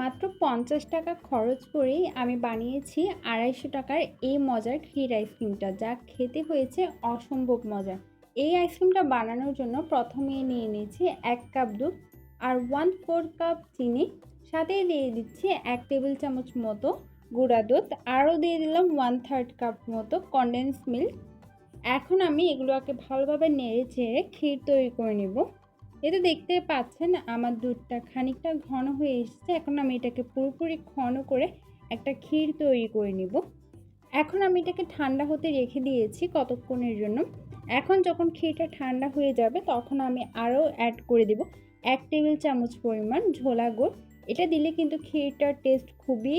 মাত্র ৫০ টাকা খরচ করেই আমি বানিয়েছি ২৫০ টাকার এই মজার ক্ষীর আইসক্রিমটা, যা খেতে হয়েছে অসম্ভব মজা। এই আইসক্রিমটা বানানোর জন্য প্রথমে নিয়ে নিয়েছি ১ কাপ দুধ আর 1/4 কাপ চিনি, সাথে দিয়ে দিচ্ছি ১ টেবিল চামচ মতো গুঁড়া দুধ, আরও দিয়ে দিলাম 1/3 কাপ মতো কনডেন্স মিল্ক। এখন আমি এগুলোকে ভালোভাবে নেড়ে চেড়ে ক্ষীর তৈরি করে নেব। এটা দেখতে পাচ্ছেন আমার দুধটা খানিকটা ঘন হয়ে এসেছে। এখন আমি এটাকে পুরোপুরি ঘন করে একটা ক্ষীর তৈরি করে নেব। এখন আমি এটাকে ঠান্ডা হতে রেখে দিয়েছি কতক্ষণের জন্য। এখন যখন ক্ষীরটা ঠান্ডা হয়ে যাবে তখন আমি আরও অ্যাড করে দেব ১ টেবিল চামচ পরিমাণ ঝোলা গুড়। এটা দিলে কিন্তু ক্ষীরটার টেস্ট খুবই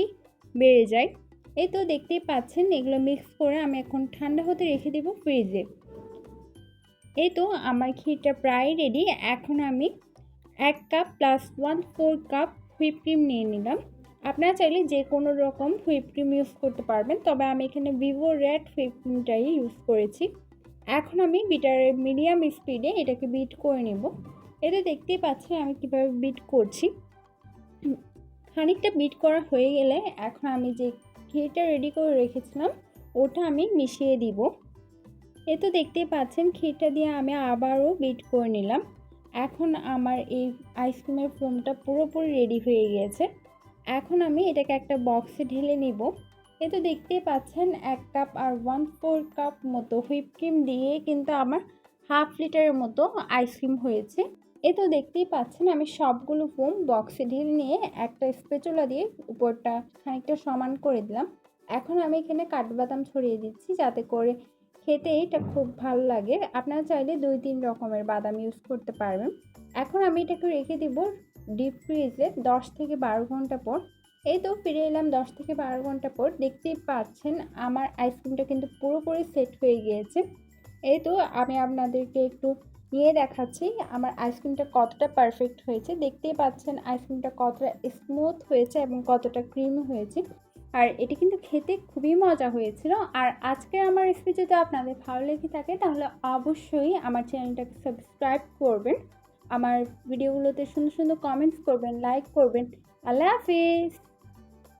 বেড়ে যায়। এই তো দেখতেই পাচ্ছেন, এগুলো মিক্স করে আমি এখন ঠান্ডা হতে রেখে দেব ফ্রিজে। এই তো আমার ক্ষীরটা প্রায় রেডি। এখন আমি ১ cup plus 1/4 cup whip cream নিয়ে নিলাম। আপনারা চাইলে যে কোনো রকম হুইপ ক্রিম ইউজ করতে পারবেন, তবে আমি এখানে ভিভো রেড হুইপ ক্রিমটাই ইউজ করেছি। এখন আমি বিটারের মিডিয়াম স্পিডে এটাকে বিট করে নেব। এটা দেখতেই পাচ্ছেন আমি কীভাবে বিট করছি। খানিকটা বিট করা হয়ে গেলে এখন আমি যে ক্ষীরটা রেডি করে রেখেছিলাম ওটা আমি মিশিয়ে দিব। এ তো দেখতেই পাচ্ছেন ক্ষীরটা দিয়ে আমি আবারও বিট করে নিলাম। এখন আমার এই আইসক্রিমের ফোমটা পুরোপুরি রেডি হয়ে গিয়েছে। এখন আমি এটাকে একটা বক্সে ঢেলে নিব। এ তো দেখতেই পাচ্ছেন ১ কাপ আর 1/4 কাপ মতো হুইপ ক্রিম দিয়ে কিন্তু আমার হাফ লিটারের মতো আইসক্রিম হয়েছে। এ তো দেখতেই পাচ্ছেন আমি সবগুলো ফোম বক্সে ঢেলে নিয়ে একটা স্প্যাচুলা দিয়ে উপরটা খানিকটা সমান করে দিলাম। এখন আমি এখানে কাঠবাদাম ছড়িয়ে দিচ্ছি যাতে করে খেতে এটা খুব ভালো লাগে। আপনারা চাইলে ২-৩ রকমের বাদাম ইউজ করতে পারবেন। এখন আমি এটাকে রেখে দিব ডিপ ফ্রিজে ১০ থেকে ১২ ঘন্টা পর। এই তো ফিরে এলাম ১০ থেকে ১২ ঘন্টা পর। দেখতেই পাচ্ছেন আমার আইসক্রিমটা কিন্তু পুরোপুরি সেট হয়ে গিয়েছে। এই তো আমি আপনাদেরকে একটু নিয়ে দেখাচ্ছি আমার আইসক্রিমটা কতটা পারফেক্ট হয়েছে। দেখতেই পাচ্ছেন আইসক্রিমটা কতটা স্মুথ হয়েছে এবং কতটা ক্রিমি হয়েছে। আর এটি কিন্তু খেতে খুবই মজা হয়েছিল। আর আজকের আমার রেসিপি যদি আপনাদের ভালো লেগে থাকে তাহলে অবশ্যই আমার চ্যানেলটাকে সাবস্ক্রাইব করবেন। আমার ভিডিওগুলোতে সুন্দর সুন্দর কমেন্টস করবেন, লাইক করবেন। আল্লাহ হাফিজ।